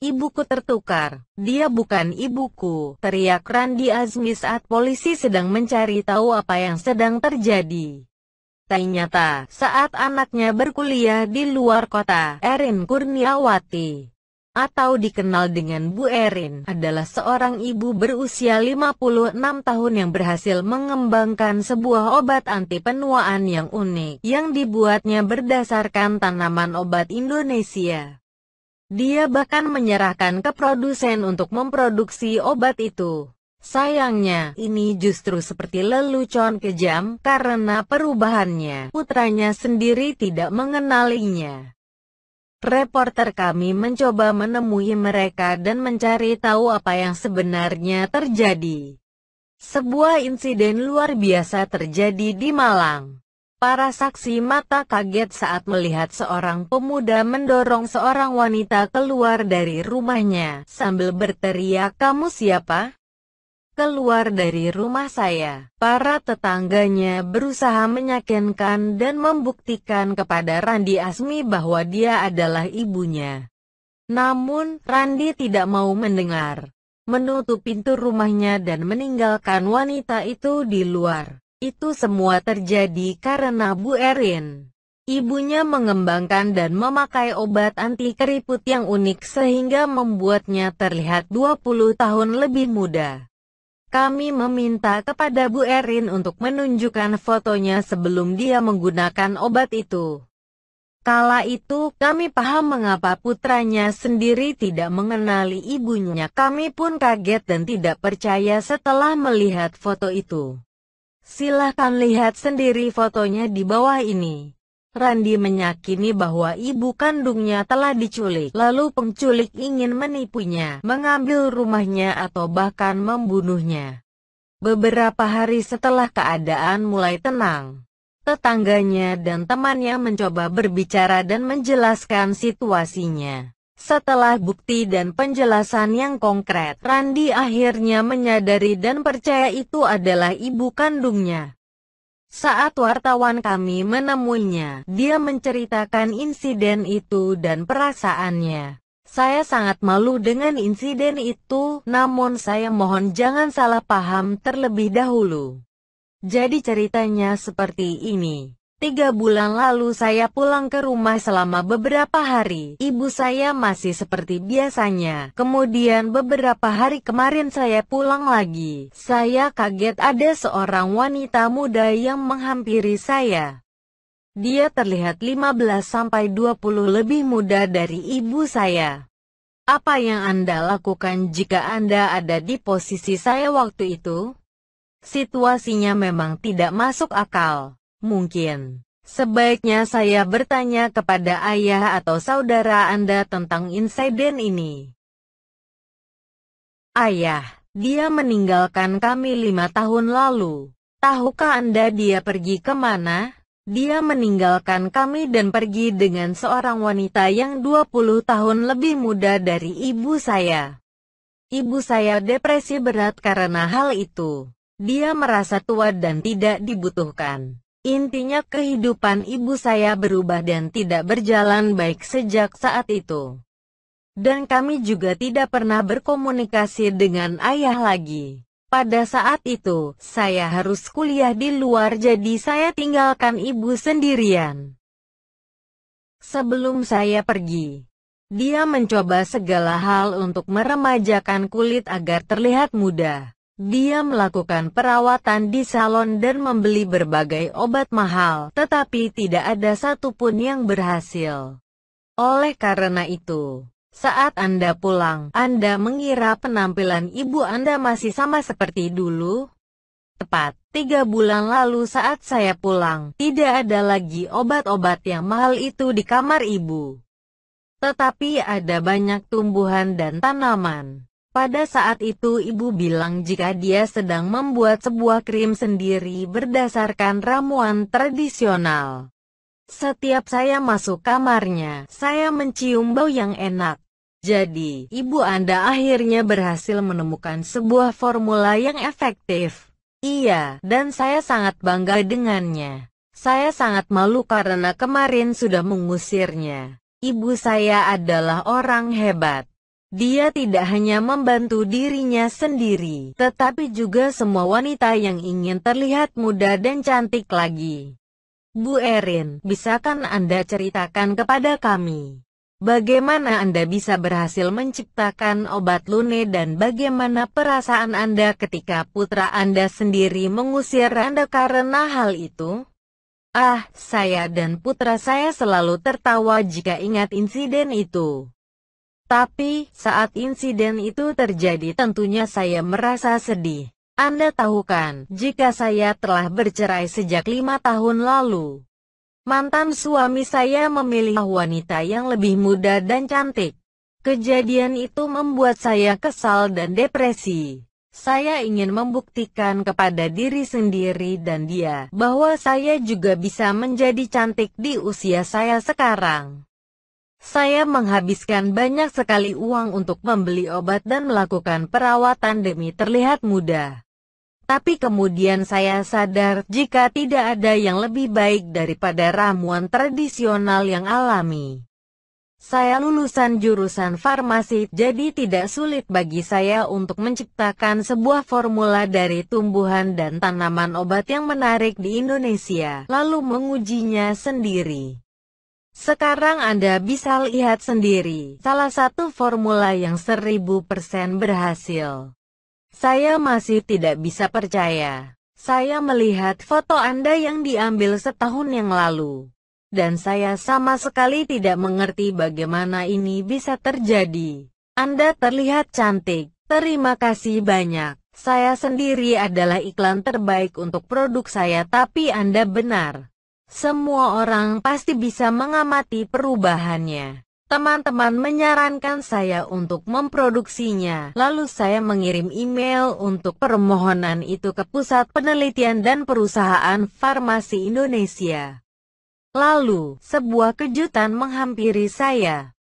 Ibuku tertukar. Dia bukan ibuku, teriak Randi Azmi saat polisi sedang mencari tahu apa yang sedang terjadi. Ternyata, saat anaknya berkuliah di luar kota, Erin Kurniawati, atau dikenal dengan Bu Erin, adalah seorang ibu berusia 56 tahun yang berhasil mengembangkan sebuah obat anti penuaan yang unik, yang dibuatnya berdasarkan tanaman obat Indonesia. Dia bahkan menyerahkan ke produsen untuk memproduksi obat itu. Sayangnya, ini justru seperti lelucon kejam, karena perubahannya, putranya sendiri tidak mengenalinya. Reporter kami mencoba menemui mereka dan mencari tahu apa yang sebenarnya terjadi. Sebuah insiden luar biasa terjadi di Malang. Para saksi mata kaget saat melihat seorang pemuda mendorong seorang wanita keluar dari rumahnya, sambil berteriak, "Kamu siapa?" "Keluar dari rumah saya." Para tetangganya berusaha meyakinkan dan membuktikan kepada Randi Azmi bahwa dia adalah ibunya. Namun, Randi tidak mau mendengar. Menutup pintu rumahnya dan meninggalkan wanita itu di luar. Itu semua terjadi karena Bu Erin, ibunya, mengembangkan dan memakai obat anti keriput yang unik sehingga membuatnya terlihat 20 tahun lebih muda. Kami meminta kepada Bu Erin untuk menunjukkan fotonya sebelum dia menggunakan obat itu. Kala itu, kami paham mengapa putranya sendiri tidak mengenali ibunya. Kami pun kaget dan tidak percaya setelah melihat foto itu. Silahkan lihat sendiri fotonya di bawah ini. Randi meyakini bahwa ibu kandungnya telah diculik, lalu penculik ingin menipunya, mengambil rumahnya atau bahkan membunuhnya. Beberapa hari setelah keadaan mulai tenang, tetangganya dan temannya mencoba berbicara dan menjelaskan situasinya. Setelah bukti dan penjelasan yang konkret, Randi akhirnya menyadari dan percaya itu adalah ibu kandungnya. Saat wartawan kami menemuinya, dia menceritakan insiden itu dan perasaannya. "Saya sangat malu dengan insiden itu, namun saya mohon jangan salah paham terlebih dahulu. Jadi ceritanya seperti ini. 3 bulan lalu saya pulang ke rumah selama beberapa hari. Ibu saya masih seperti biasanya. Kemudian beberapa hari kemarin saya pulang lagi. Saya kaget ada seorang wanita muda yang menghampiri saya. Dia terlihat 15-20 lebih muda dari ibu saya. Apa yang Anda lakukan jika Anda ada di posisi saya waktu itu?" Situasinya memang tidak masuk akal. Mungkin sebaiknya saya bertanya kepada ayah atau saudara Anda tentang insiden ini. "Ayah, dia meninggalkan kami 5 tahun lalu. Tahukah Anda dia pergi kemana?" "Dia meninggalkan kami dan pergi dengan seorang wanita yang 20 tahun lebih muda dari ibu saya. Ibu saya depresi berat karena hal itu. Dia merasa tua dan tidak dibutuhkan. Intinya kehidupan ibu saya berubah dan tidak berjalan baik sejak saat itu. Dan kami juga tidak pernah berkomunikasi dengan ayah lagi. Pada saat itu, saya harus kuliah di luar jadi saya tinggalkan ibu sendirian. Sebelum saya pergi, dia mencoba segala hal untuk meremajakan kulit agar terlihat muda. Dia melakukan perawatan di salon dan membeli berbagai obat mahal, tetapi tidak ada satupun yang berhasil. Oleh karena itu, saat Anda pulang, Anda mengira penampilan ibu Anda masih sama seperti dulu? Tepat 3 bulan lalu saat saya pulang, tidak ada lagi obat-obat yang mahal itu di kamar ibu. Tetapi ada banyak tumbuhan dan tanaman. Pada saat itu ibu bilang jika dia sedang membuat sebuah krim sendiri berdasarkan ramuan tradisional. Setiap saya masuk kamarnya, saya mencium bau yang enak. Jadi, ibu Anda akhirnya berhasil menemukan sebuah formula yang efektif. Iya, dan saya sangat bangga dengannya. Saya sangat malu karena kemarin sudah mengusirnya. Ibu saya adalah orang hebat. Dia tidak hanya membantu dirinya sendiri, tetapi juga semua wanita yang ingin terlihat muda dan cantik lagi. Bu Erin, bisakah Anda ceritakan kepada kami? Bagaimana Anda bisa berhasil menciptakan obat Lune dan bagaimana perasaan Anda ketika putra Anda sendiri mengusir Anda karena hal itu? Ah, saya dan putra saya selalu tertawa jika ingat insiden itu. Tapi, saat insiden itu terjadi tentunya saya merasa sedih. Anda tahu kan, jika saya telah bercerai sejak 5 tahun lalu. Mantan suami saya memilih wanita yang lebih muda dan cantik. Kejadian itu membuat saya kesal dan depresi. Saya ingin membuktikan kepada diri sendiri dan dia, bahwa saya juga bisa menjadi cantik di usia saya sekarang. Saya menghabiskan banyak sekali uang untuk membeli obat dan melakukan perawatan demi terlihat muda. Tapi kemudian saya sadar jika tidak ada yang lebih baik daripada ramuan tradisional yang alami. Saya lulusan jurusan farmasi, jadi tidak sulit bagi saya untuk menciptakan sebuah formula dari tumbuhan dan tanaman obat yang menarik di Indonesia, lalu mengujinya sendiri. Sekarang Anda bisa lihat sendiri, salah satu formula yang 1000% berhasil. Saya masih tidak bisa percaya. Saya melihat foto Anda yang diambil setahun yang lalu. Dan saya sama sekali tidak mengerti bagaimana ini bisa terjadi. Anda terlihat cantik. Terima kasih banyak. Saya sendiri adalah iklan terbaik untuk produk saya, tapi Anda benar. Semua orang pasti bisa mengamati perubahannya. Teman-teman menyarankan saya untuk memproduksinya. Lalu saya mengirim email untuk permohonan itu ke Pusat Penelitian dan Perusahaan Farmasi Indonesia. Lalu, sebuah kejutan menghampiri saya.